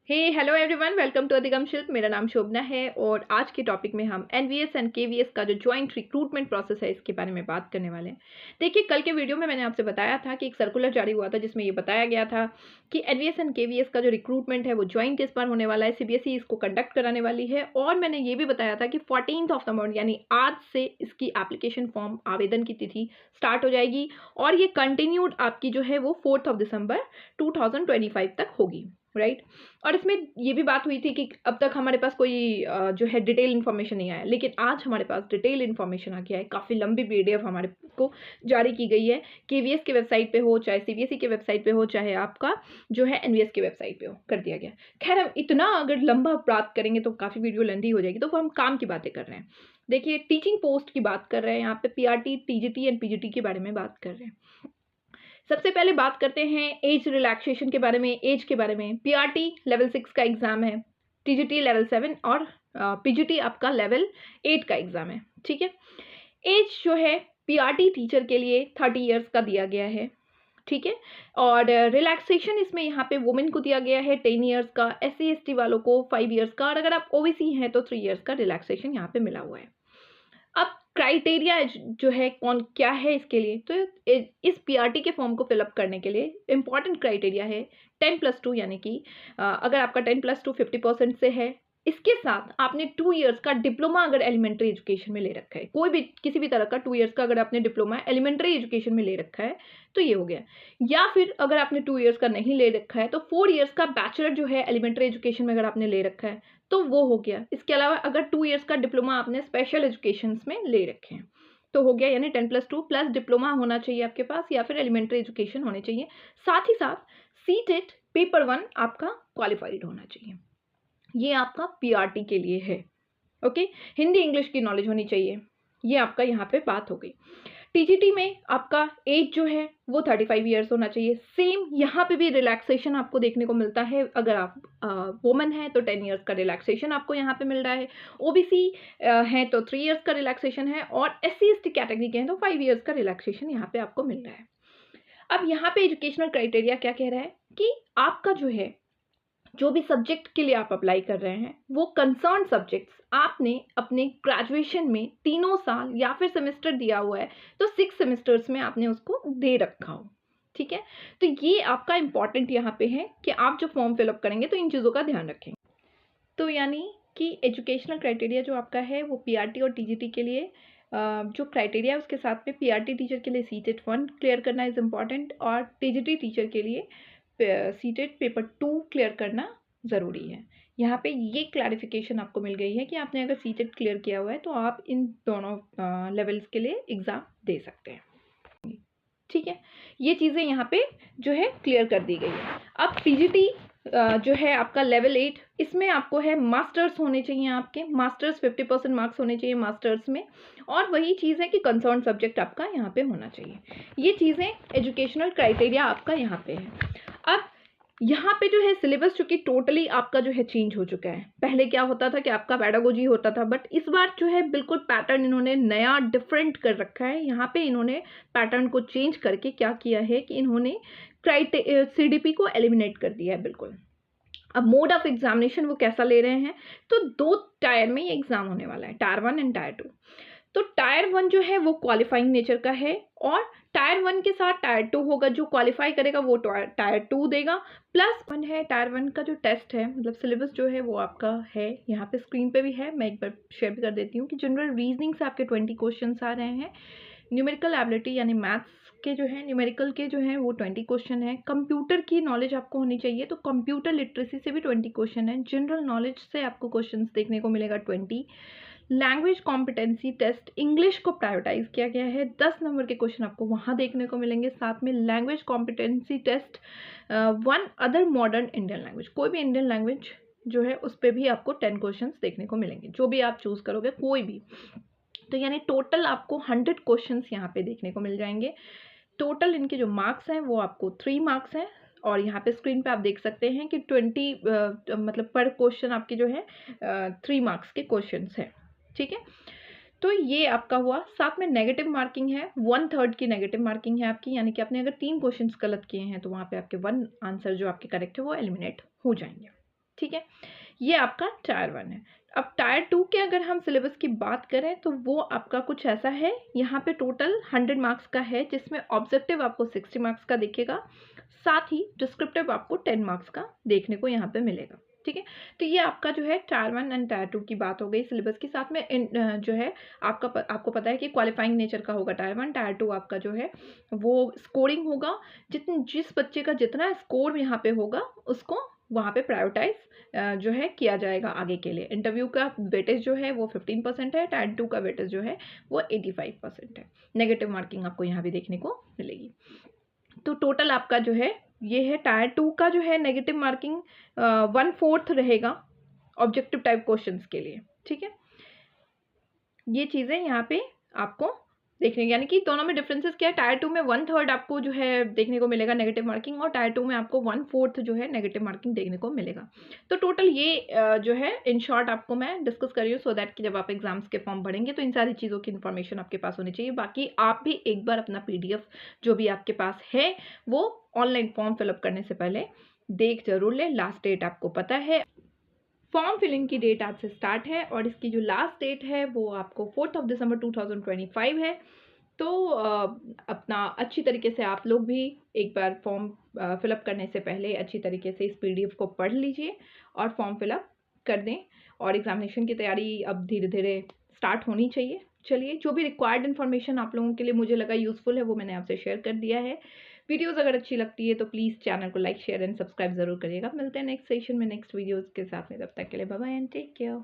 Hey hello everyone, welcome to Adhigam Shilp. मेरा नाम शोभना है और आज के टॉपिक में हम एनवीएस एंड केवीएस का जो जॉइंट रिक्रूटमेंट प्रोसेस है इसके बारे में बात करने वाले हैं। देखिए, कल के वीडियो में मैंने आपसे बताया था कि एक सर्कुलर जारी हुआ था जिसमें ये बताया गया था कि एनवीएस एंड केवीएस का जो रिक्रूटमेंट है वो जॉइंट इस बार होने वाला है। सीबीएसई इसको कंडक्ट कराने वाली है और मैंने ये भी बताया था कि 14th ऑफ द मंथ यानी आज से इसकी एप्लीकेशन फॉर्म आवेदन की तिथि स्टार्ट हो जाएगी और ये कंटिन्यूड आपकी जो है वो 4th ऑफ दिसंबर 2025 तक होगी, राइट। और इसमें ये भी बात हुई थी कि अब तक हमारे पास कोई जो है डिटेल इन्फॉर्मेशन नहीं आया, लेकिन आज हमारे पास डिटेल इन्फॉर्मेशन आ गया है। काफ़ी लंबी पीडीएफ हमारे को जारी की गई है, केवीएस के वेबसाइट पे हो, चाहे सीबीएसई के वेबसाइट पे हो, चाहे आपका जो है एनवीएस के वेबसाइट पे हो, कर दिया गया। खैर, हम इतना अगर लंबा बात करेंगे तो काफ़ी वीडियो लेंथी हो जाएगी, तो हम काम की बातें कर रहे हैं। देखिए, टीचिंग पोस्ट की बात कर रहे हैं यहाँ पे, पीआरटी, टीजीटी एंड पीजीटी के बारे में बात कर रहे हैं। सबसे पहले बात करते हैं एज रिलैक्सेशन के बारे में, एज के बारे में। पीआरटी लेवल 6 का एग्जाम है, टीजीटी लेवल 7 और पीजीटी आपका लेवल 8 का एग्जाम है, ठीक है। एज जो है पीआरटी टीचर के लिए 30 इयर्स का दिया गया है, ठीक है। और रिलैक्सेशन इसमें यहाँ पे वुमेन को दिया गया है 10 इयर्स का, एससी एसटी वालों को 5 इयर्स का, और अगर आप ओबीसी हैं तो 3 इयर्स का रिलैक्सेशन यहाँ पे मिला हुआ है। अब क्राइटेरिया जो है कौन क्या है इसके लिए, तो इस पीआरटी के फॉर्म को फिलअप करने के लिए इंपॉर्टेंट क्राइटेरिया है 10+2, यानी कि अगर आपका 10+2 50% से है, इसके साथ आपने 2 इयर्स का डिप्लोमा अगर एलिमेंट्री एजुकेशन में ले रखा है, कोई भी किसी भी तरह का 2 इयर्स का अगर आपने डिप्लोमा एलिमेंट्री एजुकेशन में ले रखा है तो ये हो गया। या फिर अगर आपने 2 इयर्स का नहीं ले रखा है तो 4 इयर्स का बैचलर जो है एलिमेंट्री एजुकेशन में अगर आपने ले रखा है तो वो हो गया। इसके अलावा अगर 2 इयर्स का डिप्लोमा आपने स्पेशल एजुकेशन में ले रखे हैं तो हो गया, यानी 10+2 प्लस डिप्लोमा होना चाहिए आपके पास या फिर एलिमेंट्री एजुकेशन होने चाहिए। साथ ही साथ सीटेट पेपर 1 आपका क्वालिफाइड होना चाहिए। ये आपका पीआरटी के लिए है, ओके। हिंदी इंग्लिश की नॉलेज होनी चाहिए, ये आपका यहाँ पे बात हो गई। टीजीटी में आपका एज जो है वो 35 इयर्स होना चाहिए। सेम यहाँ पे भी रिलैक्सेशन आपको देखने को मिलता है। अगर आप वुमन है तो 10 इयर्स का रिलैक्सेशन आपको यहाँ पे मिल रहा है, ओबीसी है तो 3 इयर्स का रिलैक्सेशन है, और एससी एसटी कैटेगरी के हैं तो 5 इयर्स का रिलैक्सेशन यहाँ पे आपको मिल रहा है। अब यहाँ पे एजुकेशनल क्राइटेरिया क्या कह रहा है कि आपका जो है जो भी सब्जेक्ट के लिए आप अप्लाई कर रहे हैं वो कंसर्न सब्जेक्ट्स आपने अपने ग्रेजुएशन में 3 साल या फिर सेमेस्टर दिया हुआ है तो 6 सेमेस्टर्स में आपने उसको दे रखा हो, ठीक है। तो ये आपका इंपॉर्टेंट यहाँ पे है कि आप जो फॉर्म फिलअप करेंगे तो इन चीज़ों का ध्यान रखेंगे। तो यानी कि एजुकेशनल क्राइटेरिया जो आपका है वो पीआरटी और टीजीटी के लिए जो क्राइटेरिया है उसके साथ में पीआरटी टीचर के लिए सीटेट 1 क्लियर करना इज़ इम्पॉर्टेंट, और टीजीटी टीचर के लिए सीटेट पेपर 2 क्लियर करना ज़रूरी है। यहाँ पे ये क्लैरिफिकेशन आपको मिल गई है कि आपने अगर सीटेट क्लियर किया हुआ है तो आप इन दोनों लेवल्स के लिए एग्ज़ाम दे सकते हैं, ठीक है। ये चीज़ें यहाँ पे जो है क्लियर कर दी गई है। अब पीजीटी जो है आपका लेवल 8, इसमें आपको है मास्टर्स होने चाहिए, आपके मास्टर्स 50% मार्क्स होने चाहिए मास्टर्स में, और वही चीज़ है कि कंसर्न सब्जेक्ट आपका यहाँ पे होना चाहिए। ये चीज़ें एजुकेशनल क्राइटेरिया आपका यहाँ पे है। अब यहाँ पे जो है सिलेबस चूँकि टोटली आपका जो है चेंज हो चुका है। पहले क्या होता था कि आपका पेडागोजी होता था, बट इस बार जो है बिल्कुल पैटर्न इन्होंने नया डिफरेंट कर रखा है। यहाँ पे इन्होंने पैटर्न को चेंज करके क्या किया है कि इन्होंने सीडीपी को एलिमिनेट कर दिया है बिल्कुल। अब मोड ऑफ एग्जामिनेशन वो कैसा ले रहे हैं, तो 2 टायर में ये एग्जाम होने वाला है, टायर 1 एंड टायर 2। तो टायर 1 जो है वो क्वालिफाइंग नेचर का है, और टायर 1 के साथ टायर 2 होगा। जो क्वालिफाई करेगा वो टायर 2 देगा। प्लस 1 है टायर 1 का जो टेस्ट है, मतलब सिलेबस जो है वो आपका है, यहाँ पे स्क्रीन पे भी है, मैं एक बार शेयर भी कर देती हूँ कि जनरल रीजनिंग से आपके 20 क्वेश्चन आ रहे हैं। न्यूमेरिकल एबिलिटी यानी मैथ्स के जो है न्यूमेरिकल के जो है वो 20 क्वेश्चन है। कंप्यूटर की नॉलेज आपको होनी चाहिए तो कंप्यूटर लिटरेसी से भी 20 क्वेश्चन है। जनरल नॉलेज से आपको क्वेश्चंस देखने को मिलेगा 20। लैंग्वेज कॉम्पिटेंसी टेस्ट इंग्लिश को प्रायोरिटाइज किया गया है, 10 नंबर के क्वेश्चन आपको वहाँ देखने को मिलेंगे। साथ में language competency test 1 other modern Indian language, कोई भी इंडियन लैंग्वेज जो है उस पर भी आपको 10 क्वेश्चन देखने को मिलेंगे, जो भी आप चूज़ करोगे कोई भी। तो यानी टोटल आपको 100 क्वेश्चंस यहाँ पे देखने को मिल जाएंगे। टोटल इनके जो मार्क्स हैं वो आपको 3 मार्क्स हैं, और यहाँ पे स्क्रीन पे आप देख सकते हैं कि 20 मतलब पर क्वेश्चन आपके जो है 3 मार्क्स के क्वेश्चंस हैं, ठीक है। तो ये आपका हुआ। साथ में नेगेटिव मार्किंग है, 1/3 की नेगेटिव मार्किंग है आपकी, यानी कि आपने अगर 3 क्वेश्चंस गलत किए हैं तो वहाँ पे आपके 1 आंसर जो आपके करेक्ट है वो एलिमिनेट हो जाएंगे। ठीक है, ये आपका टायर 1 है। अब टायर 2 के अगर हम सिलेबस की बात करें तो वो आपका कुछ ऐसा है, यहाँ पे टोटल 100 मार्क्स का है, जिसमें ऑब्जेक्टिव आपको 60 मार्क्स का दिखेगा, साथ ही डिस्क्रिप्टिव आपको 10 मार्क्स का देखने को यहाँ पे मिलेगा। ठीक है, तो ये आपका जो है टायर 1 एंड टायर 2 की बात हो गई सिलेबस के साथ में। जो है आपको पता है कि क्वालिफाइंग नेचर का होगा टायर 1, टायर 2 आपका जो है वो स्कोरिंग होगा। जिस बच्चे का जितना स्कोर यहाँ पे होगा उसको वहाँ पे प्रायोरिटाइज जो है किया जाएगा आगे के लिए। इंटरव्यू का वेटेज जो है वो 15% है, टायर 2 का वेटेज जो है वो 85% है। नेगेटिव मार्किंग आपको यहाँ भी देखने को मिलेगी। तो टोटल आपका जो है ये है टायर 2 का जो है नेगेटिव मार्किंग 1/4 रहेगा ऑब्जेक्टिव टाइप क्वेश्चंस के लिए। ठीक है, ये चीज़ें यहाँ पे आपको देखने, यानी कि दोनों में डिफरेंसेस क्या है, टायर 2 में 1/3 आपको जो है देखने को मिलेगा नेगेटिव मार्किंग, और टायर 2 में आपको 1/4 जो है नेगेटिव मार्किंग देखने को मिलेगा। तो टोटल ये जो है इन शॉर्ट आपको मैं डिस्कस कर रही हूँ, सो दैट कि जब आप एग्जाम्स के फॉर्म भरेंगे तो इन सारी चीज़ों की इन्फॉर्मेशन आपके पास होनी चाहिए। बाकी आप भी एक बार अपना PDF जो भी आपके पास है वो ऑनलाइन फॉर्म फिलअप करने से पहले देख जरूर लें। लास्ट डेट आपको पता है, फॉर्म फिलिंग की डेट आज से स्टार्ट है और इसकी जो लास्ट डेट है वो आपको 4 दिसंबर 2025 है। तो अपना अच्छी तरीके से आप लोग भी एक बार फॉर्म फिलअप करने से पहले अच्छी तरीके से इस PDF को पढ़ लीजिए और फॉर्म फिलअप कर दें। और एग्जामिनेशन की तैयारी अब धीरे धीरे स्टार्ट होनी चाहिए। चलिए, जो भी रिक्वायर्ड इन्फॉर्मेशन आप लोगों के लिए मुझे लगा यूज़फुल है वो मैंने आपसे शेयर कर दिया है। वीडियोज़ अगर अच्छी लगती है तो प्लीज़ चैनल को लाइक शेयर एंड सब्सक्राइब ज़रूर करिएगा। मिलते हैं नेक्स्ट सेशन में नेक्स्ट वीडियोज़ के साथ में, तब तक के लिए bye bye and take care.